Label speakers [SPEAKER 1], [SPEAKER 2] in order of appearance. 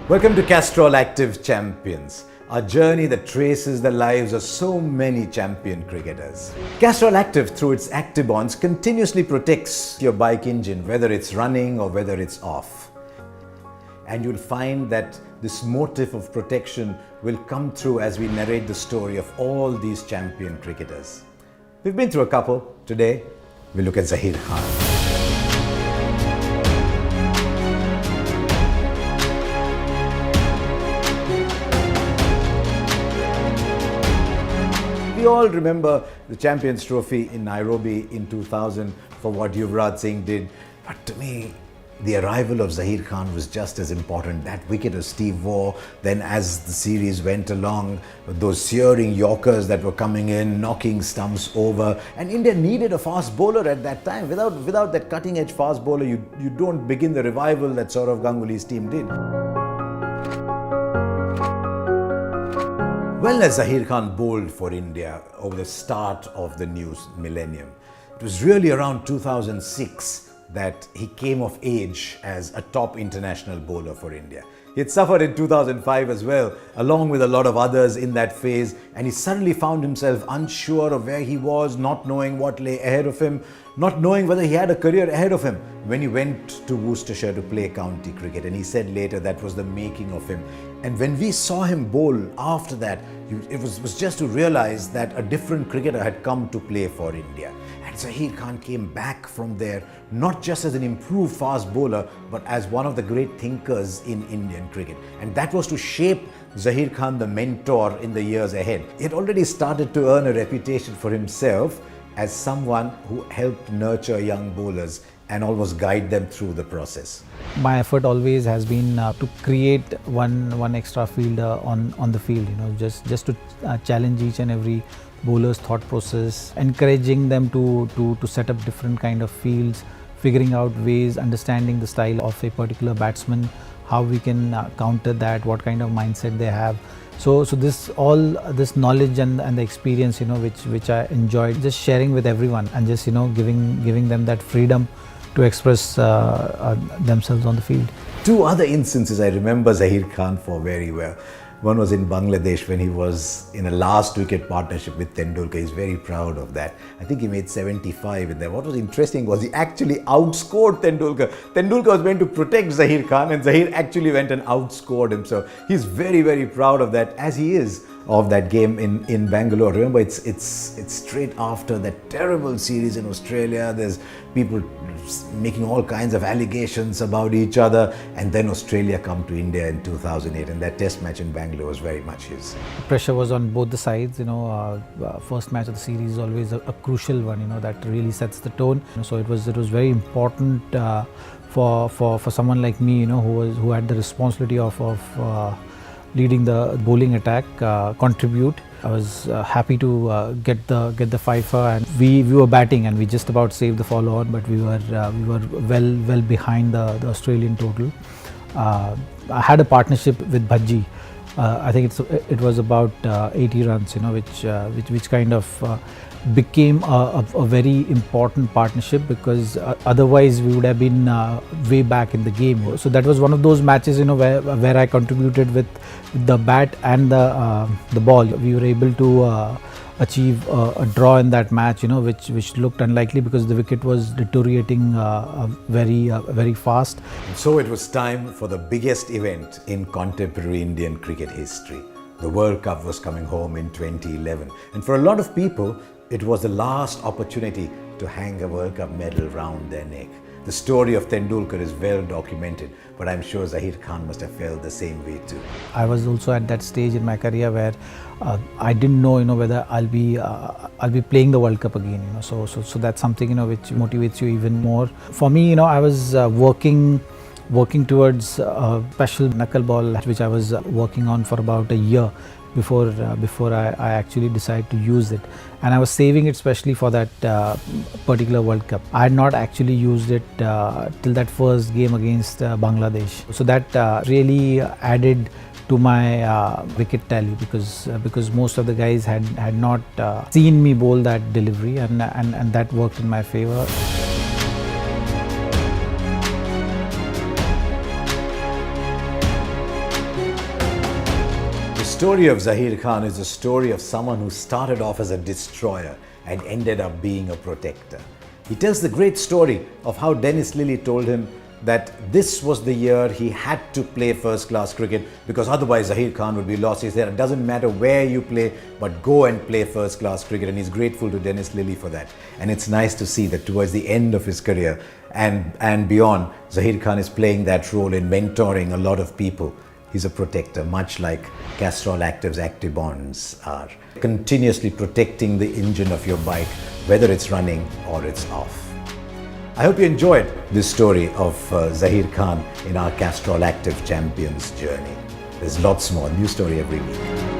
[SPEAKER 1] Welcome to Castrol Active Champions, a journey that traces the lives of so many champion cricketers. Castrol Active, through its Actibonds, continuously protects your bike engine, whether it's running or whether it's off. And you'll find that this motif of protection will come through as we narrate the story of all these champion cricketers. We've been through a couple. Today, we look at Zaheer Khan. We all remember the Champions Trophy in Nairobi in 2000 for what Yuvraj Singh did. But to me, the arrival of Zaheer Khan was just as important. That wicket of Steve Waugh, then as the series went along, those searing Yorkers that were coming in, knocking stumps over. And India needed a fast bowler at that time. Without that cutting-edge fast bowler, you don't begin the revival that Sourav Ganguly's team did. Well, as Zaheer Khan bowled for India over the start of the new millennium, it was really around 2006 that he came of age as a top international bowler for India. He had suffered in 2005 as well, along with a lot of others in that phase, and he suddenly found himself unsure of where he was, not knowing what lay ahead of him, not knowing whether he had a career ahead of him when he went to Worcestershire to play county cricket. And he said later that was the making of him. And when we saw him bowl after that, it was just to realize that a different cricketer had come to play for India. And Zaheer Khan came back from there, not just as an improved fast bowler, but as one of the great thinkers in Indian cricket. And that was to shape Zaheer Khan, the mentor, in the years ahead. He had already started to earn a reputation for himself as someone who helped nurture young bowlers and almost guide them through the process.
[SPEAKER 2] My effort always has been to create one extra fielder on the field, just to challenge each and every bowler's thought process, encouraging them to set up different kind of fields, figuring out ways, understanding the style of a particular batsman, how we can counter that, what kind of mindset they have. So this knowledge and the experience, which I enjoyed just sharing with everyone, and just giving them that freedom to express themselves on the field.
[SPEAKER 1] Two other instances I remember Zaheer Khan for very well. One was in Bangladesh when he was in a last wicket partnership with Tendulkar. He's very proud of that. I think he made 75 in there. What was interesting was he actually outscored Tendulkar. Tendulkar was meant to protect Zaheer Khan, and Zaheer actually went and outscored him. So he's very, very proud of that, as he is of that game in Bangalore. Remember, it's straight after that terrible series in Australia. There's people making all kinds of allegations about each other, and then Australia come to India in 2008, and that test match in Bangalore was very much his.
[SPEAKER 2] Pressure was on both the sides. First match of the series is always a crucial one. That really sets the tone. So it was very important for someone like me, who had the responsibility of leading the bowling attack, contribute. I was happy to get the fifer, and we were batting, and we just about saved the follow on, but we were well behind the Australian total. I had a partnership with Bhaji. I think it was about 80 runs, which kind of became a very important partnership, because otherwise we would have been way back in the game. So that was one of those matches, where I contributed with the bat and the ball. We were able to achieve a draw in that match, which looked unlikely because the wicket was deteriorating very fast.
[SPEAKER 1] So it was time for the biggest event in contemporary Indian cricket history. The World Cup was coming home in 2011, and for a lot of people, it was the last opportunity to hang a World Cup medal round their neck. The story of Tendulkar is well documented, but I'm sure Zaheer Khan must have felt the same way too.
[SPEAKER 2] I was also at that stage in my career where I didn't know, whether I'll be playing the World Cup again. So that's something, which motivates you even more. For me, I was working towards a special knuckle ball, which I was working on for about a year before I actually decided to use it, and I was saving it especially for that particular World Cup. I had not actually used it till that first game against Bangladesh. So that really added to my wicket tally, because most of the guys had not seen me bowl that delivery, and that worked in my favor.
[SPEAKER 1] story of Zaheer Khan is the story of someone who started off as a destroyer and ended up being a protector. He tells the great story of how Dennis Lillee told him that this was the year he had to play first-class cricket because otherwise Zaheer Khan would be lost. He said, it doesn't matter where you play, but go and play first-class cricket. And he's grateful to Dennis Lillee for that. And it's nice to see that towards the end of his career and beyond, Zaheer Khan is playing that role in mentoring a lot of people. He's a protector, much like Castrol Active's Actibonds are. Continuously protecting the engine of your bike, whether it's running or it's off. I hope you enjoyed this story of Zaheer Khan in our Castrol Active Champions journey. There's lots more, new story every week.